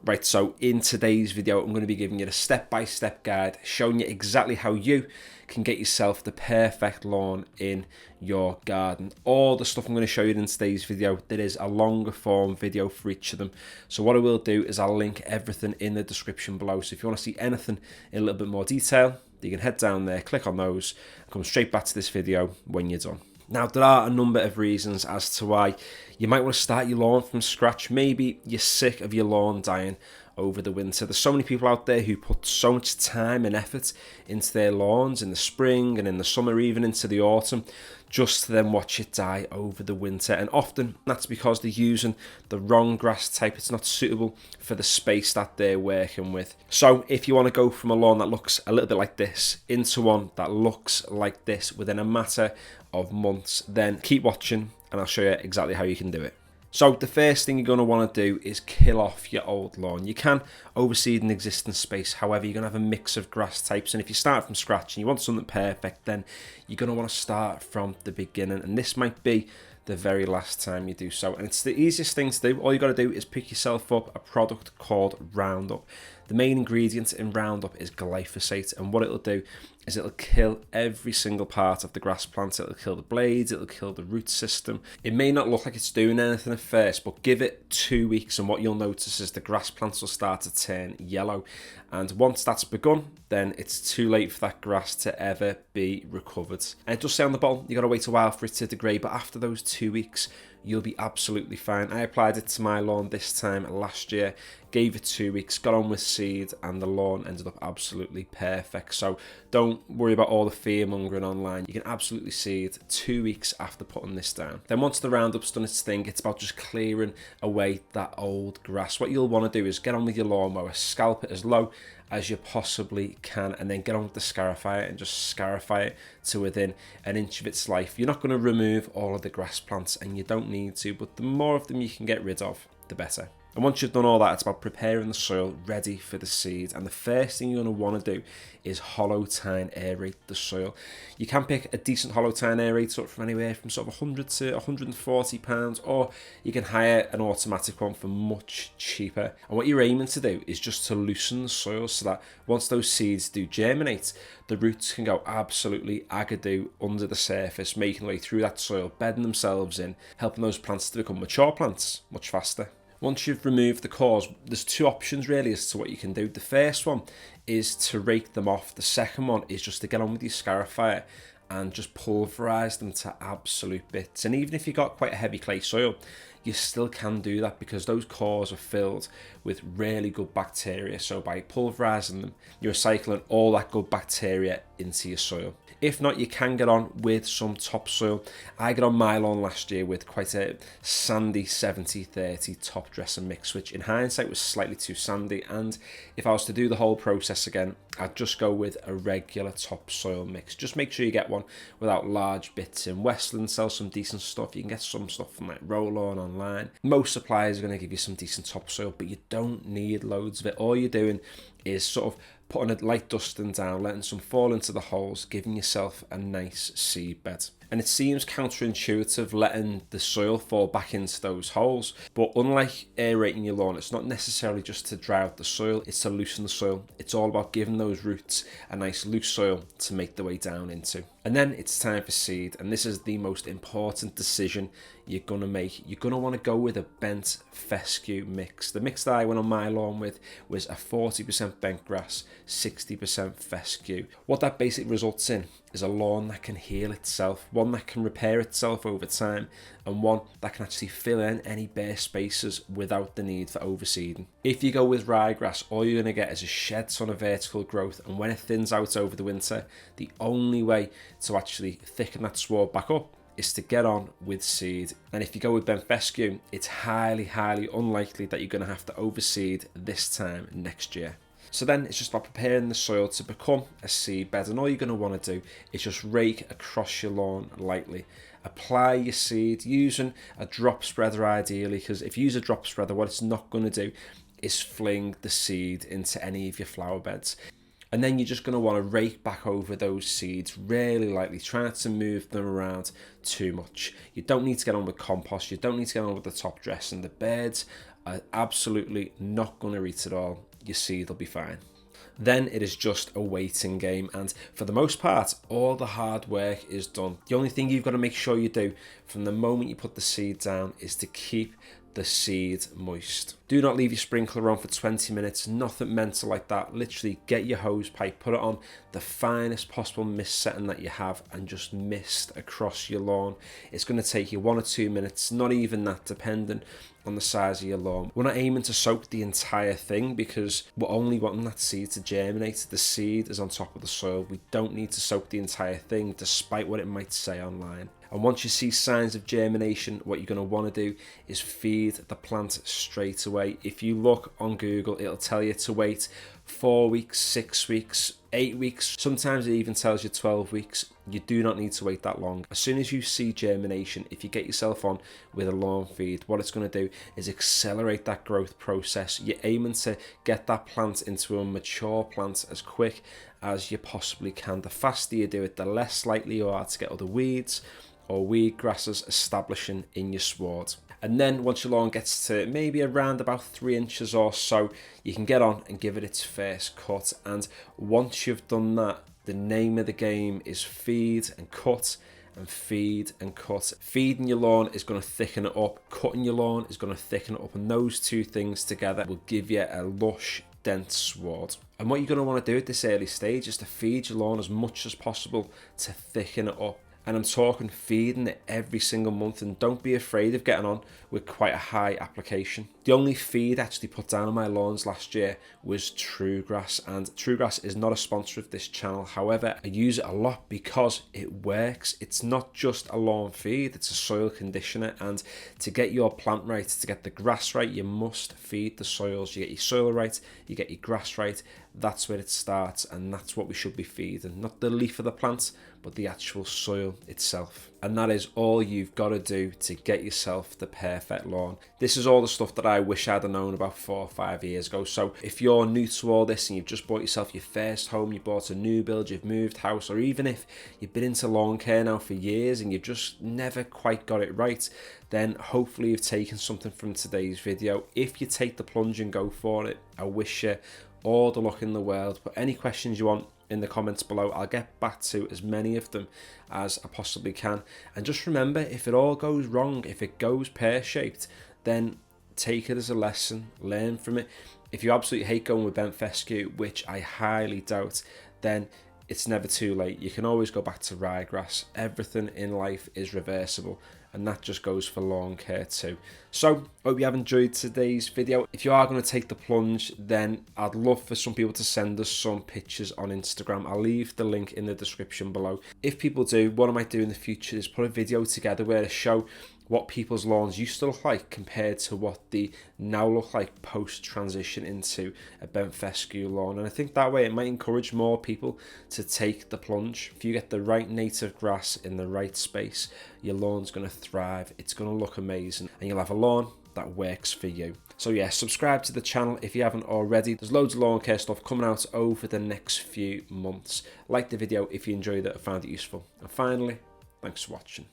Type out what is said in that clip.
Right, so in today's video, I'm going to be giving you a step-by-step guide showing you exactly how you can get yourself the perfect lawn in your garden. All the stuff I'm going to show you in today's video, there is a longer form video for each of them. So what I will do is I'll link everything in the description below. So if you want to see anything in a little bit more detail, you can head down there, click on those, and come straight back to this video when you're done. Now, there are a number of reasons as to why you might want to start your lawn from scratch. Maybe you're sick of your lawn dying over the winter. There's so many people out there who put so much time and effort into their lawns in the spring and in the summer, even into the autumn, just to then watch it die over the winter. And often that's because they're using the wrong grass type. It's not suitable for the space that they're working with. So if you want to go from a lawn that looks a little bit like this into one that looks like this within a matter of months, then keep watching and I'll show you exactly how you can do it. So the first thing you're going to want to do is kill off your old lawn. You can overseed an existing space, however you're going to have a mix of grass types, and if you start from scratch and you want something perfect, then you're going to want to start from the beginning, and this might be the very last time you do so. And it's the easiest thing to do. All you got to do is pick yourself up a product called Roundup. The main ingredient in Roundup is glyphosate, and what it'll do is it'll kill every single part of the grass plant. It'll kill the blades, it'll kill the root system. It may not look like it's doing anything at first, but give it 2 weeks and what you'll notice is the grass plants will start to turn yellow. And once that's begun, then it's too late for that grass to ever be recovered. And it does say on the bottle, you got to wait a while for it to degrade, but after those 2 weeks, you'll be absolutely fine. I applied it to my lawn this time last year, gave it 2 weeks, got on with seed, and the lawn ended up absolutely perfect. So don't worry about all the fear mongering online. You can absolutely seed 2 weeks after putting this down. Then once the Roundup's done its thing, it's about just clearing away that old grass. What you'll want to do is get on with your lawnmower, scalp it as low as you possibly can, and then get on with the scarifier and just scarify it to within an inch of its life. You're not going to remove all of the grass plants, and you don't need to, but the more of them you can get rid of, the better. And once you've done all that, it's about preparing the soil ready for the seed. And the first thing you're going to want to do is hollow tine aerate the soil. You can pick a decent hollow tine aerator up from anywhere from sort of 100 to 140 pounds, or you can hire an automatic one for much cheaper. And what you're aiming to do is just to loosen the soil so that once those seeds do germinate, the roots can go absolutely agadoo under the surface, making their way through that soil, bedding themselves in, helping those plants to become mature plants much faster. Once you've removed the cores, there's two options really as to what you can do. The first one is to rake them off. The second one is just to get on with your scarifier and just pulverise them to absolute bits. And even if you've got quite a heavy clay soil, you still can do that because those cores are filled with really good bacteria. So by pulverising them, you're recycling all that good bacteria into your soil. If not, you can get on with some topsoil. I got on my lawn last year with quite a sandy 70-30 top dresser mix, which in hindsight was slightly too sandy. And if I was to do the whole process again, I'd just go with a regular topsoil mix. Just make sure you get one without large bits in. Westland sells some decent stuff. You can get some stuff from like Roll-On online. Most suppliers are going to give you some decent topsoil, but you don't need loads of it. All you're doing is sort of putting a light dusting down, letting some fall into the holes, giving yourself a nice seed bed. And it seems counterintuitive letting the soil fall back into those holes, but unlike aerating your lawn, it's not necessarily just to dry out the soil, it's to loosen the soil. It's all about giving those roots a nice loose soil to make their way down into. And then it's time for seed, and this is the most important decision you're going to make. You're going to want to go with a bent fescue mix. The mix that I went on my lawn with was a 40% bent grass, 60% fescue. What that basically results in is a lawn that can heal itself, one that can repair itself over time, and one that can actually fill in any bare spaces without the need for overseeding. If you go with ryegrass, all you're going to get is a shed ton of vertical growth, and when it thins out over the winter, the only way to actually thicken that sward back up is to get on with seed. And if you go with bent fescue, it's highly unlikely that you're going to have to overseed this time next year. So then it's just about preparing the soil to become a seed bed, and all you're going to want to do is just rake across your lawn lightly. Apply your seed using a drop spreader ideally, because if you use a drop spreader, what it's not going to do is fling the seed into any of your flower beds. And then you're just going to want to rake back over those seeds really lightly, try not to move them around too much. You don't need to get on with compost, you don't need to get on with the top dress, and the birds are absolutely not going to eat it all. Your seed will be fine. Then it is just a waiting game, and for the most part all the hard work is done. The only thing you've got to make sure you do from the moment you put the seed down is to keep the seed moist. Do not leave your sprinkler on for 20 minutes, nothing mental like that. Literally get your hose pipe, put it on the finest possible mist setting that you have, and just mist across your lawn. It's going to take you 1 or 2 minutes, not even that, depending on the size of your lawn. We're not aiming to soak the entire thing because we're only wanting that seed to germinate. The seed is on top of the soil. We don't need to soak the entire thing, despite what it might say online. And once you see signs of germination, what you're going to want to do is feed the plant straight away. If you look on Google, it'll tell you to wait 4 weeks, 6 weeks, 8 weeks. Sometimes it even tells you 12 weeks. You do not need to wait that long. As soon as you see germination, if you get yourself on with a lawn feed, what it's going to do is accelerate that growth process. You're aiming to get that plant into a mature plant as quick as you possibly can. The faster you do it, the less likely you are to get other weeds or weed grasses establishing in your sward. And then once your lawn gets to maybe around about 3 inches or so, you can get on and give it its first cut. And once you've done that, the name of the game is feed and cut, and feed and cut. Feeding your lawn is going to thicken it up, cutting your lawn is going to thicken it up, and those two things together will give you a lush, dense sward. And what you're going to want to do at this early stage is to feed your lawn as much as possible to thicken it up. And I'm talking feeding it every single month, and don't be afraid of getting on with quite a high application. The only feed I actually put down on my lawns last year was True Grass, and True Grass is not a sponsor of this channel. However, I use it a lot because it works. It's not just a lawn feed, it's a soil conditioner, and to get your plant right, to get the grass right, you must feed the soils. You get your soil right, you get your grass right. That's where it starts, and that's what we should be feeding. Not the leaf of the plant, but the actual soil itself. And that is all you've got to do to get yourself the perfect lawn. This is all the stuff that I wish I'd have known about 4 or 5 years ago. So if you're new to all this and you've just bought yourself your first home, you bought a new build, you've moved house, or even if you've been into lawn care now for years and you've just never quite got it right, then hopefully you've taken something from today's video. If you take the plunge and go for it, I wish you all the luck in the world. Put any questions you want in the comments below. I'll get back to as many of them as I possibly can. And just remember, if it all goes wrong, if it goes pear-shaped, then take it as a lesson, learn from it. If you absolutely hate going with bent fescue, which I highly doubt, then it's never too late. You can always go back to ryegrass. Everything in life is reversible, and that just goes for lawn care too. So hope you have enjoyed today's video. If you are going to take the plunge, then I'd love for some people to send us some pictures on Instagram. I'll leave the link in the description below. If people do, what I might do in the future is put a video together where I show what people's lawns used to look like compared to what they now look like post transition into a bent fescue lawn. And I think that way it might encourage more people to take the plunge. If you get the right native grass in the right space, your lawn's going to thrive, it's going to look amazing, and you'll have a lawn that works for you. So yeah, subscribe to the channel if you haven't already. There's loads of lawn care stuff coming out over the next few months. Like the video if you enjoyed it or found it useful. And finally, thanks for watching.